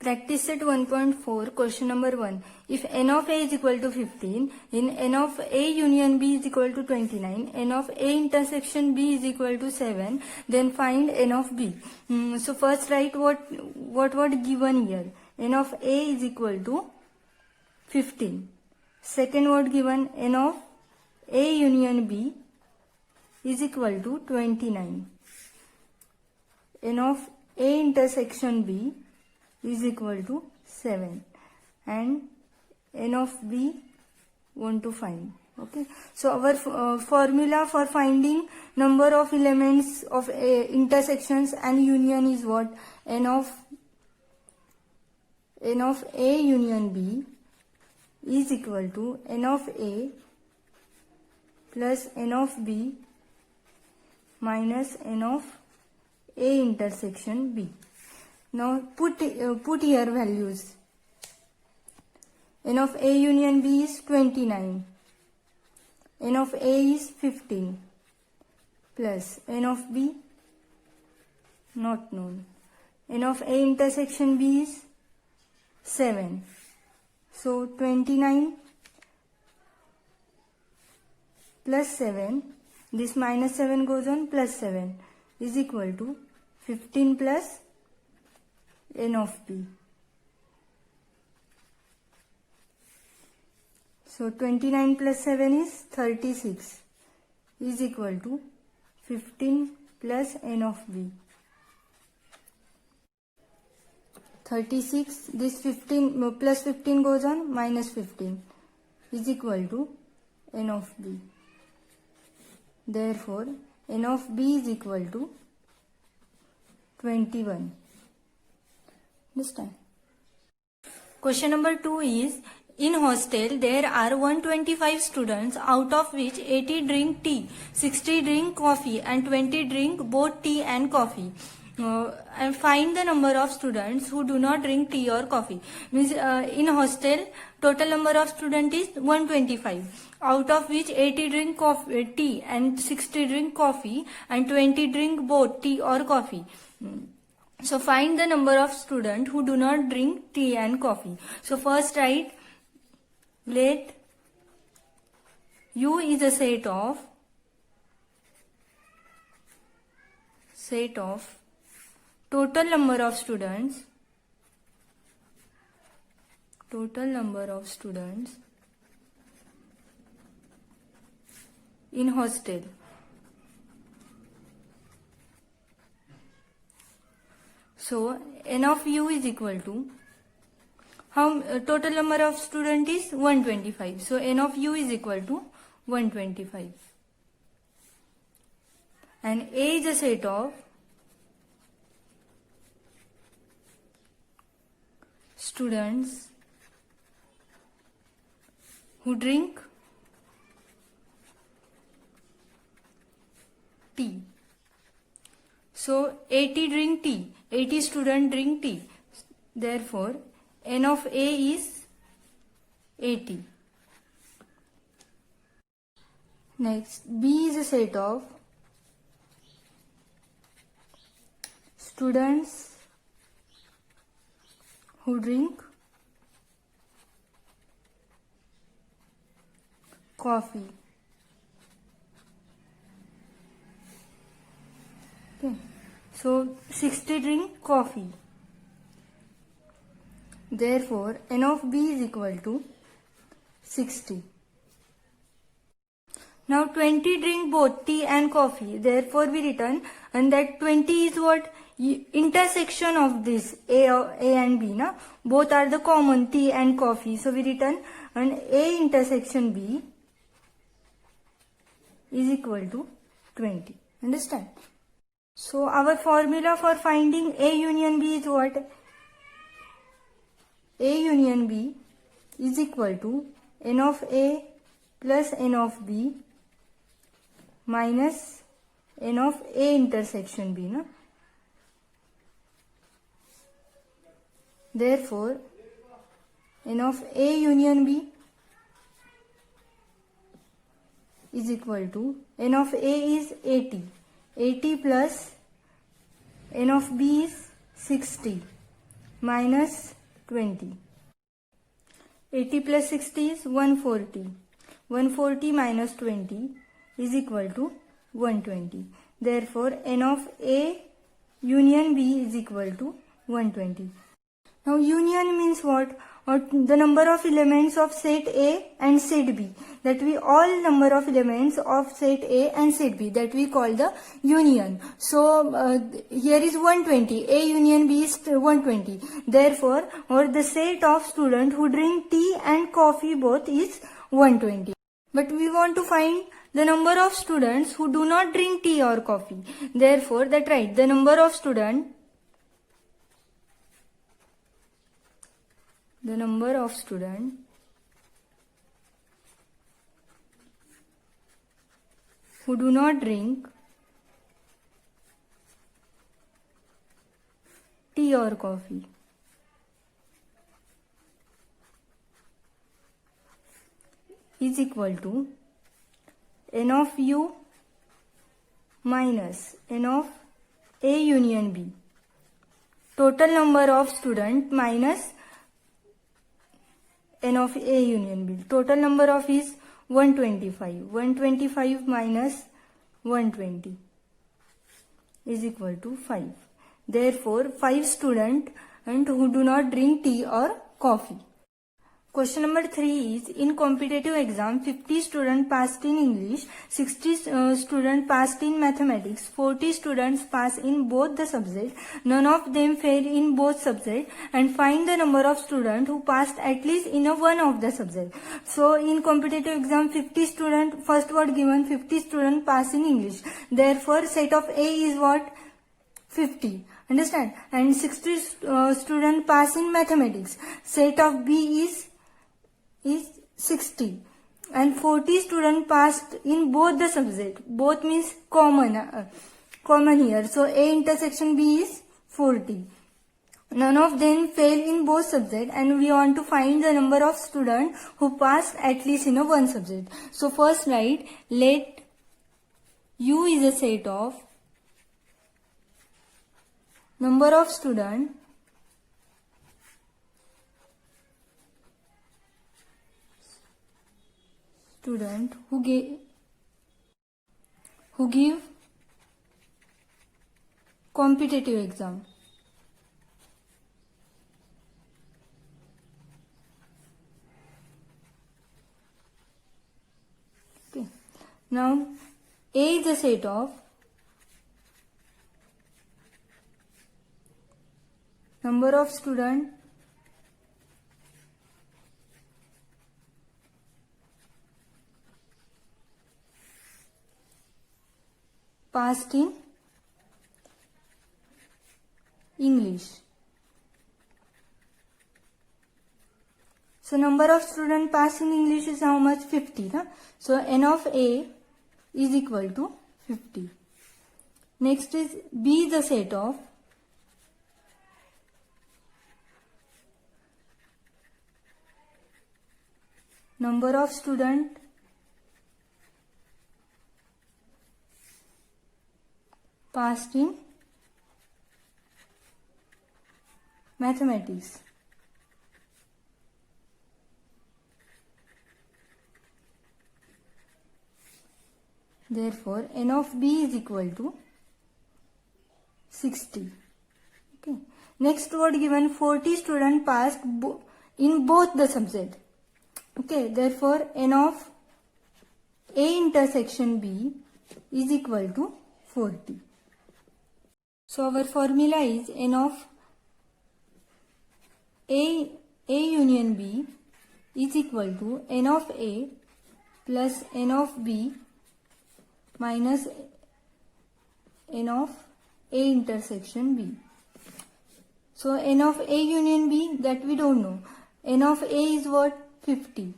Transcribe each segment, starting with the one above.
Practice set 1.4, question number 1. If n of a is equal to 15, then n of a union b is equal to 29, n of a intersection b is equal to 7, then find n of b. So first write what given here. N of a is equal to 15. Second word given, n of a union b is equal to 29. N of a intersection b is equal to 7, and n of b want to find. Okay, so our formula for finding number of elements of intersections and union is what? N of a union b is equal to n of a plus n of b minus n of a intersection b. Now put here values. N of a union b is 29. N of a is 15 plus n of b not known. N of a intersection b is 7. So 29 plus 7, this minus 7 goes on, plus 7 is equal to 15 plus n of b. So 29 plus 7 is 36 is equal to 15 plus n of b. 36, this 15 plus 15 goes on, minus 15 is equal to n of b. Therefore, n of b is equal to 21. Understand? Question number 2 is, in hostel there are 125 students, out of which 80 drink tea, 60 drink coffee and 20 drink both tea and coffee. And find the number of students who do not drink tea or coffee. Means in hostel total number of students is 125, out of which 80 drink tea and 60 drink coffee and 20 drink both tea or coffee. So find the number of students who do not drink tea and coffee. So first write, let U is a set of total number of students in hostel. So n of u is equal to total number of student is 125. So n of u is equal to 125. And A is a set of students who drink tea. So 80 drink tea, 80 students drink tea. Therefore, n of A is 80. Next, B is a set of students who drink coffee. Okay. So 60 drink coffee. Therefore, n of B is equal to 60. Now 20 drink both tea and coffee. Therefore, we return, and that 20 is what? Intersection of this A and B. Na? Both are the common, tea and coffee. So we return, and A intersection B is equal to 20. Understand? So our formula for finding A union B is what? A union B is equal to n of A plus n of B minus n of A intersection B. Na? Therefore, n of A union B is equal to n of A is 80. 80 plus n of B is 60. minus 20. 80 plus 60 is 140. 140 minus 20 is equal to 120. Therefore, n of A union B is equal to 120. Now, union means what? Or the number of elements of set A and set B. That we all number of elements of set A and set B, that we call the union. So here is 120. A union B is 120. Therefore, or the set of students who drink tea and coffee both is 120. But we want to find the number of students who do not drink tea or coffee. Therefore, that right, the number of students who do not drink tea or coffee is equal to n of u minus n of A union B. Total number of students minus n of A union B. Total number of is 125. 125 minus 120 is equal to 5. Therefore, 5 students who do not drink tea or coffee. Question number 3 is, in competitive exam, 50 students passed in English, 60 students passed in mathematics, 40 students passed in both the subjects, none of them failed in both subjects, and find the number of students who passed at least in one of the subjects. So, in competitive exam, 50 students, first word given, 50 students pass in English. Therefore, set of A is what? 50. Understand? And 60 students pass in mathematics. Set of B is 60, and 40 students passed in both the subject. Both means common here. So A intersection B is 40. None of them fail in both subjects, and we want to find the number of students who passed at least in one subject. So first write, let U is a set of number of students who give competitive exam. Okay. Now, A is a set of number of students passed in English. So number of students passed in English is how much? 50. Huh? So n of A is equal to 50. Next is B is the set of number of students passed in mathematics. Therefore, n of B is equal to 60. Okay. Next word given, 40 students passed in both the subject. Okay. Therefore, n of A intersection B is equal to 40. So our formula is n of A union B is equal to n of A plus n of B minus n of A intersection B. So n of A union B, that we don't know. N of A is what? 50.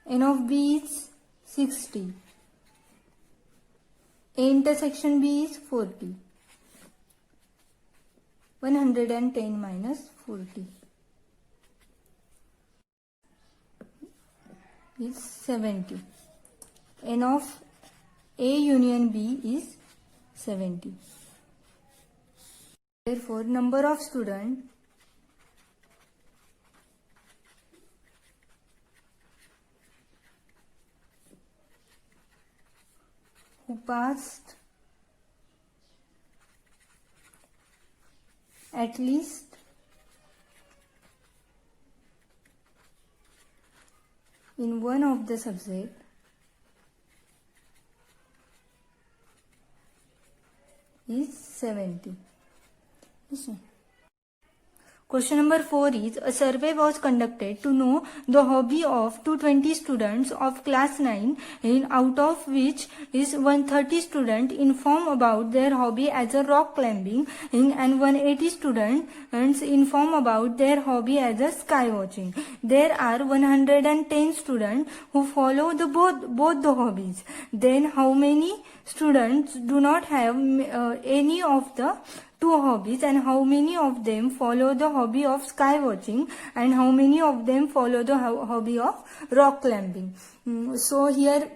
N of B is 60. A intersection B is 40. 110 minus 40 is 70. N of A union B is 70. Therefore, number of students who passed at least in one of the subject is 70. Listen. Question number 4 is, a survey was conducted to know the hobby of 220 students of class 9, out of which is 130 students inform about their hobby as a rock climbing, and 180 students inform about their hobby as a sky watching. There are 110 students who follow both the hobbies. Then how many students do not have any of the two hobbies, and how many of them follow the hobby of sky watching, and how many of them follow the hobby of rock climbing? So here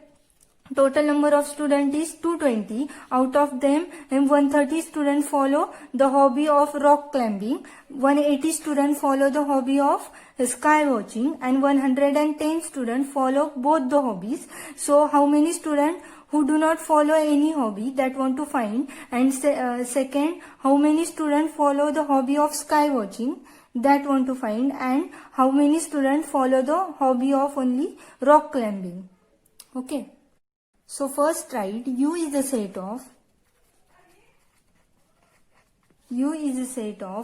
total number of students is 220. Out of them 130 students follow the hobby of rock climbing, 180 students follow the hobby of sky watching, and 110 students follow both the hobbies. So how many students who do not follow any hobby, that want to find? And second, how many students follow the hobby of sky watching, that want to find? And how many students follow the hobby of only rock climbing? Okay. So first write U is a set of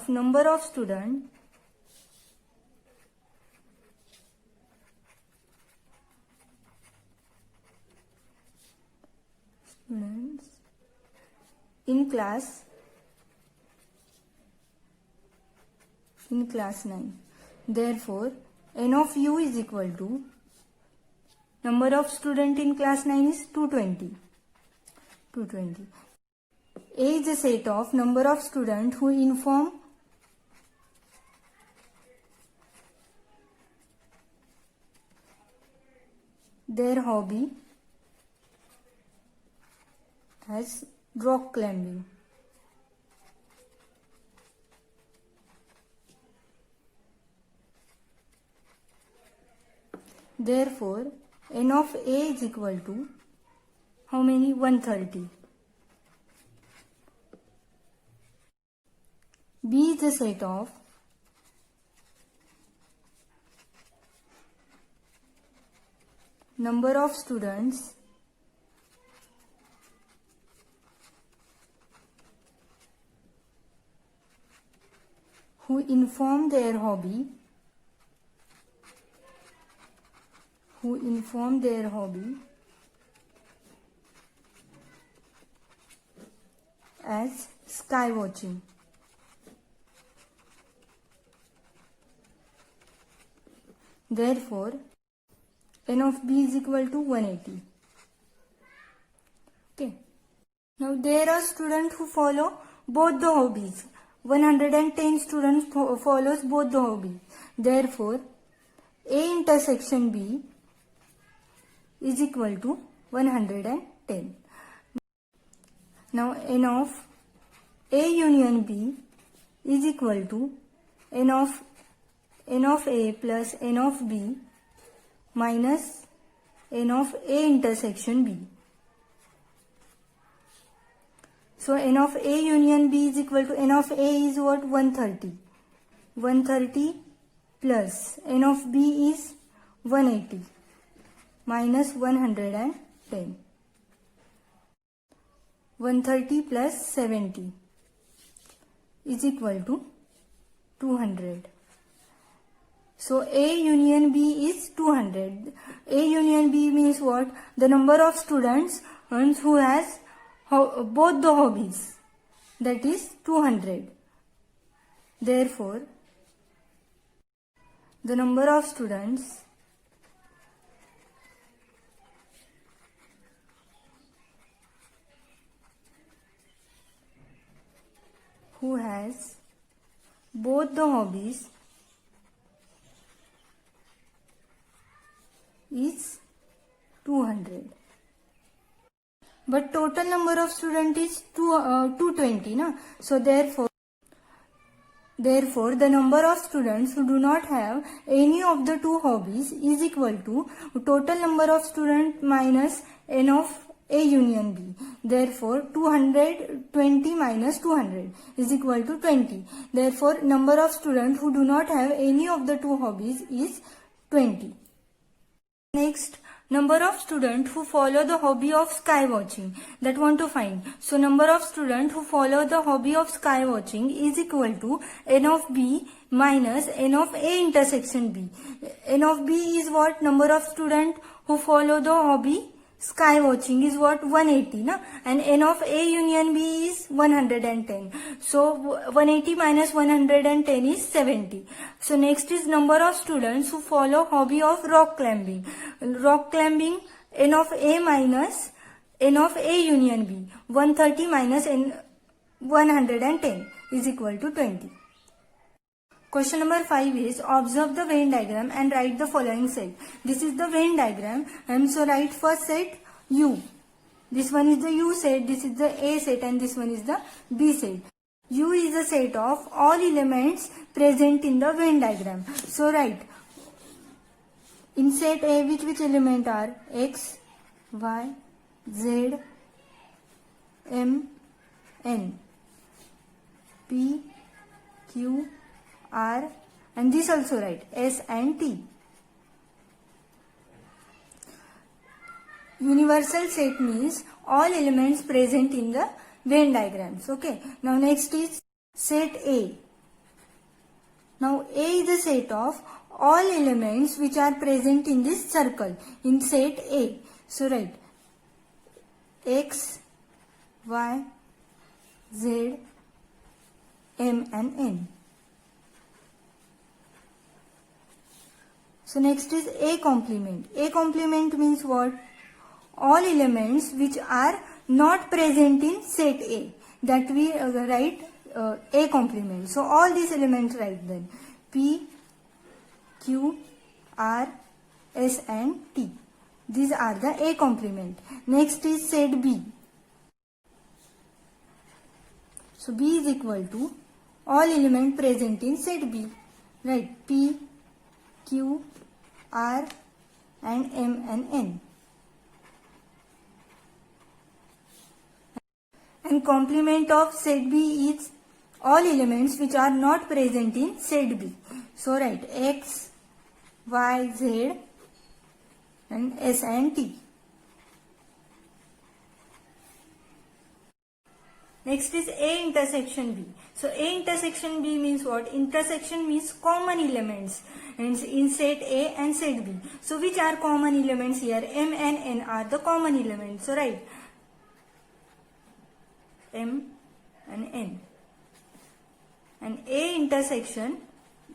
number of students in class 9. Therefore, n of u is equal to number of students in class 9 is 220. A is a set of number of students who inform their hobby as rock climbing. Therefore, n of A is equal to how many? 130. B is a set of number of students who inform their hobby as sky watching. Therefore, n of B is equal to 180. Okay. Now there are students who follow both the hobbies. 110 students follows both the hobbies. Therefore, A intersection B is equal to 110. Now n of A union B is equal to n of A plus n of B minus n of A intersection B. So n of A union B is equal to n of A is what? 130. 130 plus n of B is 180 minus 110. 130 plus 70 is equal to 200. So A union B is 200. A union B means what? The number of students who has both the hobbies, that is 200. Therefore, the number of students who has both the hobbies is 200. But total number of students is 220, na? So therefore Therefore, the number of students who do not have any of the two hobbies is equal to total number of students minus n of A union B. Therefore, 220 minus 200 is equal to 20. Therefore, number of students who do not have any of the two hobbies is 20. Next, number of students who follow the hobby of sky watching, that want to find. So number of students who follow the hobby of sky watching is equal to n of B minus n of A intersection B. N of B is what? Number of students who follow the hobby sky watching is what? 180, na? And n of A union B is 110. So 180 minus 110 is 70. So next is number of students who follow hobby of rock climbing. Rock climbing, n of A minus n of A union B. 130 minus n 110 is equal to 20. Question number 5 is observe the Venn diagram and write the following set. This is the Venn diagram, and so write first set U. This one is the U set, this is the A set, and this one is the B set. U is the set of all elements present in the Venn diagram. So write in set A which element are X, Y, Z, M, N, P, Q, R, and this also write S and T. Universal set means all elements present in the Venn diagrams. Okay. Now next is set A. Now A is the set of all elements which are present in this circle in set A. So write X, Y, Z, M and N. So next is A complement. A complement means what? All elements which are not present in set A, that we write A complement. So all these elements write then P, Q, R, S and T. These are the A complement. Next is set B. So B is equal to all elements present in set B. Right? P, Q, R and M and N. And complement of set B is all elements which are not present in set B. So write X, Y, Z and S and T. Next is A intersection B. So A intersection B means what? Intersection means common elements in set A and set B. So which are common elements here? M and N are the common elements. So write M and N. And A intersection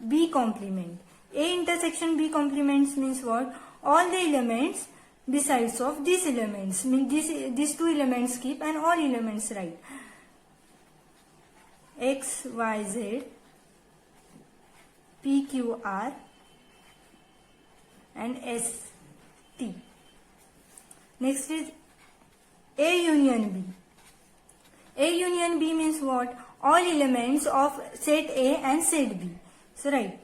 B complement. A intersection B complements means what? All the elements besides of these elements. Means these two elements keep and all elements write. X, Y, Z, P, Q, R and S, T. Next is A union B. A union B means what? All elements of set A and set B. So write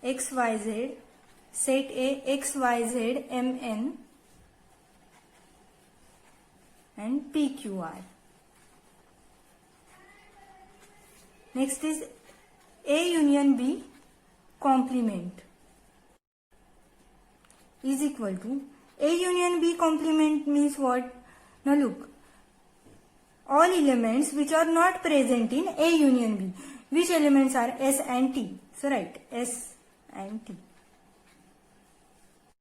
X, Y, Z, set A, X, Y, Z, M, N and P, Q, R. Next is A union B complement is equal to A union B complement means what? Now look, all elements which are not present in A union B. Which elements are S and T? So write S and T.